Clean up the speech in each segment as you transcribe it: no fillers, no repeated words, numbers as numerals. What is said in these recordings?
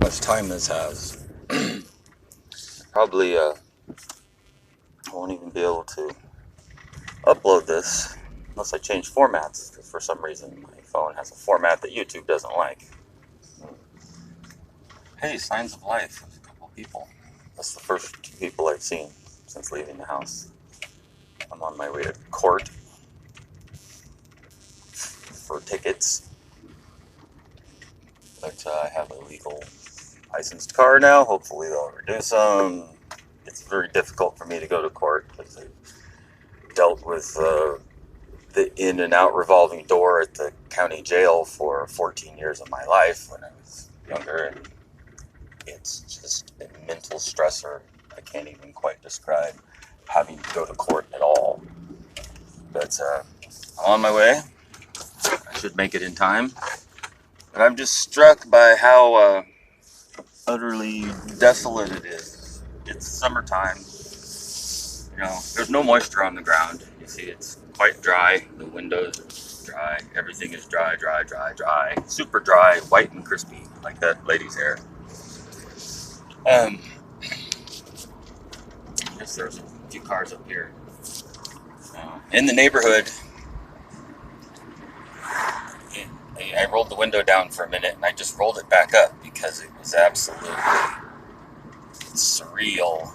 much time this has. Probably won't even be able to upload this unless I change formats. Because for some reason my phone has a format that YouTube doesn't like. Hey, signs of life. There's a couple people. That's the first two people I've seen since leaving the house. I'm on my way to court for tickets. But I have a legal licensed car now. Hopefully they'll reduce them. It's very difficult for me to go to court because I've dealt with the in and out revolving door at the county jail for 14 years of my life when I was younger, and it's just a mental stressor. I can't even quite describe having to go to court at all. But I'm on my way. I should make it in time. But I'm just struck by how utterly desolate it is. It's summertime. You know, there's no moisture on the ground. You see, it's quite dry. The windows are dry. Everything is dry, dry, dry, dry. Super dry, white and crispy, like that lady's hair. I guess there's a few cars up here. In the neighborhood, I rolled the window down for a minute and I just rolled it back up because it was absolutely surreal.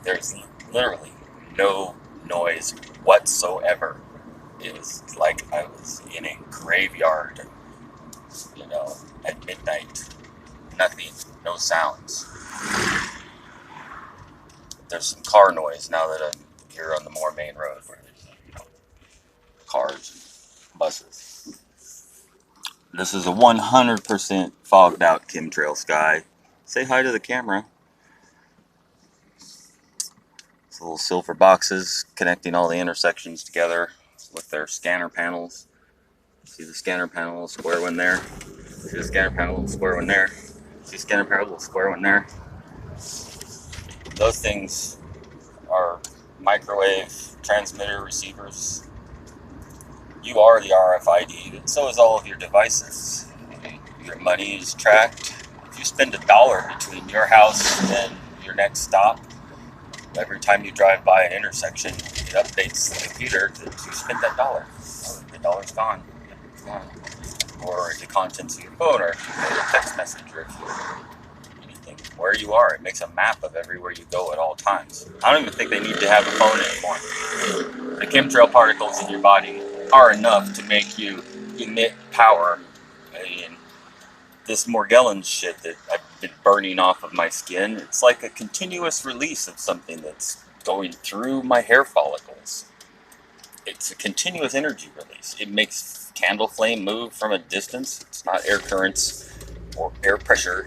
There's literally no noise whatsoever. It was like I was in a graveyard, at midnight. Nothing, no sounds. There's some car noise now that I'm here on the Moore Main Road where there's cars and buses. This is a 100% fogged out chemtrail sky. Say hi to the camera. It's little silver boxes connecting all the intersections together with their scanner panels. See the scanner panel, little square one there. See the scanner panel, little square one there. See the scanner panel, little square one there. Those things are microwave transmitter receivers. You are the RFID, and so is all of your devices. Your money is tracked. If you spend $1 between your house and your next stop, every time you drive by an intersection, it updates the computer that you spent that $1. Oh, the $1's gone. It's gone. Or the contents of your phone, or if you get a text message, or if you anything, where you are, it makes a map of everywhere you go at all times. I don't even think they need to have a phone anymore. The chemtrail particles in your body are enough to make you emit power. And this Morgellons shit that I've been burning off of my skin, it's like a continuous release of something that's going through my hair follicles. It's a continuous energy release. It makes candle flame move from a distance. It's not air currents or air pressure.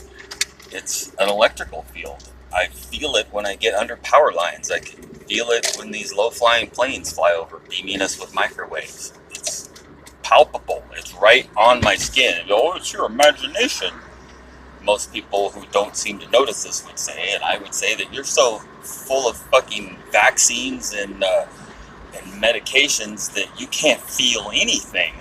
It's an electrical field. I feel it when I get under power lines. I can feel it when these low-flying planes fly over, beaming us with microwaves. It's palpable. It's right on my skin. Oh, it's your imagination. Most people who don't seem to notice this would say, and I would say that you're so full of fucking vaccines and medications that you can't feel anything.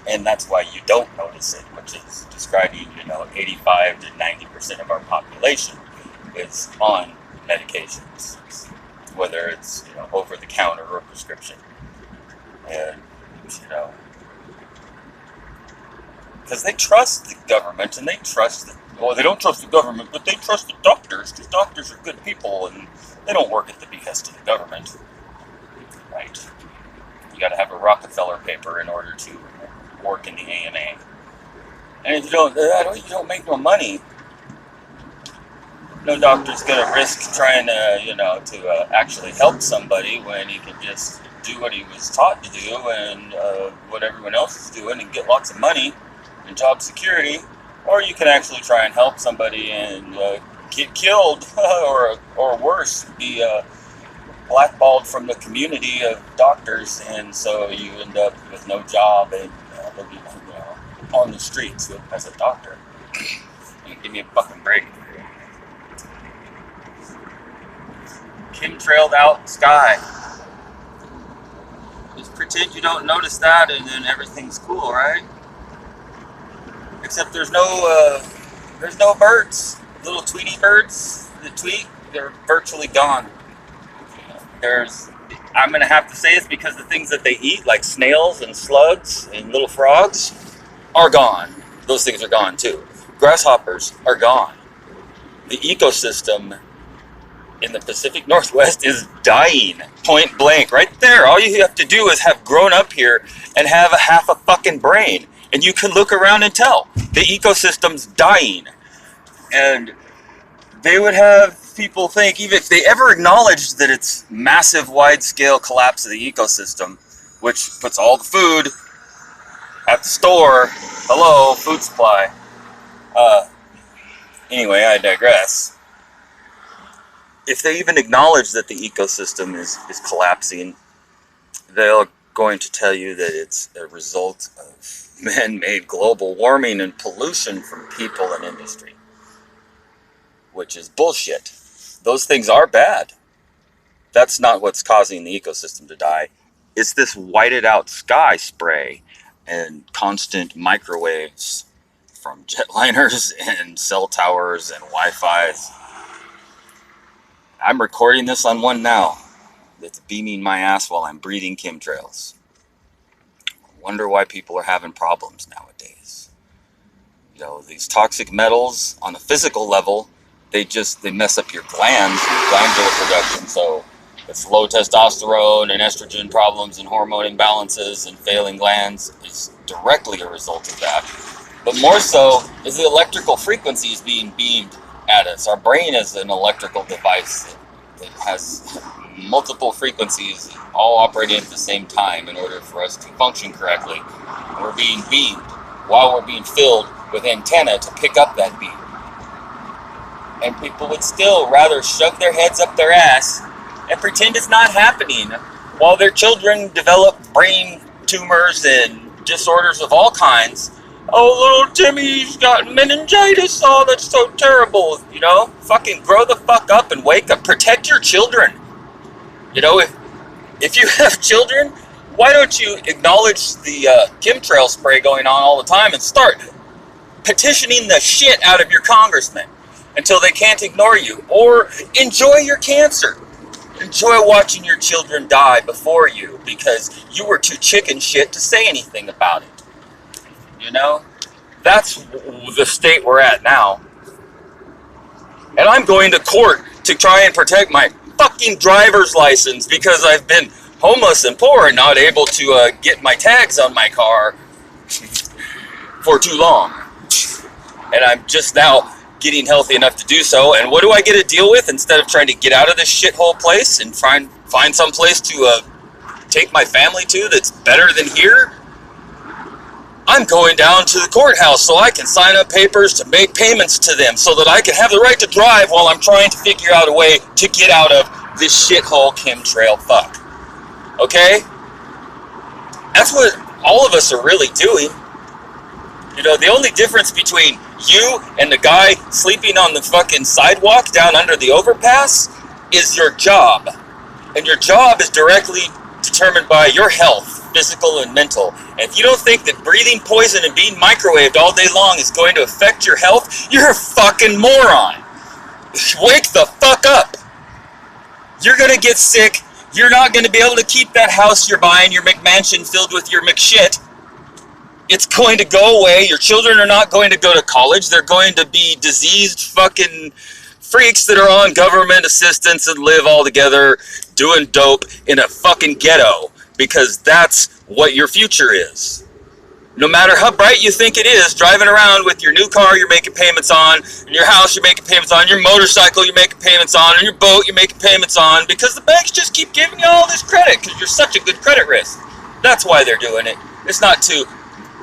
And that's why you don't notice it, which is describing, 85 to 90% of our population is on medications, whether it's, over the counter or prescription. And, because they trust the government and they trust they don't trust the government, but they trust the doctors, because doctors are good people and they don't work at the behest of the government. Right. You got to have a Rockefeller paper in order to work in the AMA. And if you don't make no money, no doctor's going to risk trying to, to actually help somebody when he can just do what he was taught to do and what everyone else is doing and get lots of money and job security. Or you can actually try and help somebody and get killed or worse, be blackballed from the community of doctors, and so you end up with no job and on the streets as a doctor. Give me a fucking break. Chemtrailed out sky. Just pretend you don't notice that, and then everything's cool, right? Except there's no There's no birds. Little Tweety birds, the tweet, they're virtually gone. I'm going to have to say this because the things that they eat, like snails and slugs and little frogs, are gone. Those things are gone too. Grasshoppers are gone. The ecosystem in the Pacific Northwest is dying, point blank, right there. All you have to do is have grown up here and have half a fucking brain, and you can look around and tell the ecosystem's dying. And they would have people think, even if they ever acknowledged that it's massive, wide-scale collapse of the ecosystem, which puts all the food at the store, hello, food supply. Anyway, I digress. If they even acknowledge that the ecosystem is collapsing, they're going to tell you that it's a result of man-made global warming and pollution from people and industry, which is bullshit. Those things are bad. That's not what's causing the ecosystem to die. It's this whited out sky spray and constant microwaves from jetliners and cell towers and Wi-Fi's. I'm recording this on one now that's beaming my ass while I'm breathing chemtrails. I wonder why people are having problems nowadays. You know, these toxic metals on a physical level, they mess up your glandular production. So it's low testosterone and estrogen problems and hormone imbalances and failing glands is directly a result of that. But more so is the electrical frequencies being beamed at us. Our brain is an electrical device that has multiple frequencies all operating at the same time in order for us to function correctly. And we're being beamed while we're being filled with antenna to pick up that beam. And people would still rather shove their heads up their ass and pretend it's not happening while their children develop brain tumors and disorders of all kinds. Oh, little Timmy's got meningitis. Oh, that's so terrible. You know, fucking grow the fuck up and wake up. Protect your children. You know, if you have children, why don't you acknowledge the chemtrail spray going on all the time and start petitioning the shit out of your congressman until they can't ignore you? Or enjoy your cancer. Enjoy watching your children die before you because you were too chicken shit to say anything about it. You know, that's the state we're at now. And I'm going to court to try and protect my fucking driver's license because I've been homeless and poor and not able to get my tags on my car for too long. And I'm just now getting healthy enough to do so. And what do I get to deal with instead of trying to get out of this shithole place and find some place to take my family to that's better than here? I'm going down to the courthouse so I can sign up papers to make payments to them so that I can have the right to drive while I'm trying to figure out a way to get out of this shithole chemtrail fuck. Okay? That's what all of us are really doing. You know, the only difference between you and the guy sleeping on the fucking sidewalk down under the overpass is your job. And your job is directly determined by your health, physical and mental. And if you don't think that breathing poison and being microwaved all day long is going to affect your health, you're a fucking moron. Wake the fuck up. You're gonna get sick. You're not gonna be able to keep that house you're buying, your McMansion filled with your McShit. It's going to go away. Your children are not going to go to college. They're going to be diseased fucking freaks that are on government assistance and live all together doing dope in a fucking ghetto. Because that's what your future is. No matter how bright you think it is, driving around with your new car you're making payments on, and your house you're making payments on, your motorcycle you're making payments on, and your boat you're making payments on, because the banks just keep giving you all this credit because you're such a good credit risk. That's why they're doing it. It's not to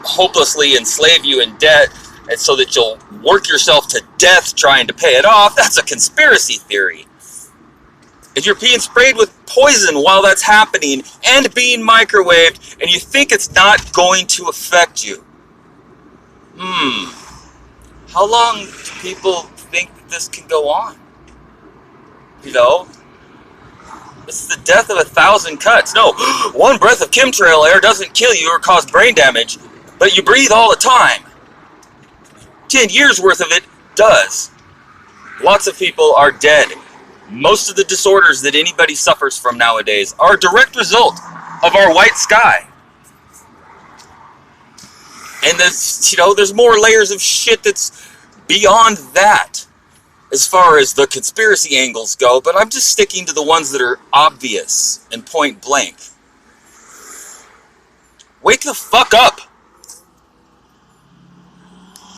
hopelessly enslave you in debt and so that you'll work yourself to death trying to pay it off. That's a conspiracy theory. If you're being sprayed with poison while that's happening and being microwaved and you think it's not going to affect you, how long do people think this can go on? You know, it's the death of 1,000 cuts. No, one breath of chemtrail air doesn't kill you or cause brain damage, but you breathe all the time. 10 years worth of it does, lots of people are dead. Most of the disorders that anybody suffers from nowadays are a direct result of our white sky. And there's more layers of shit that's beyond that as far as the conspiracy angles go, but I'm just sticking to the ones that are obvious and point blank. Wake the fuck up.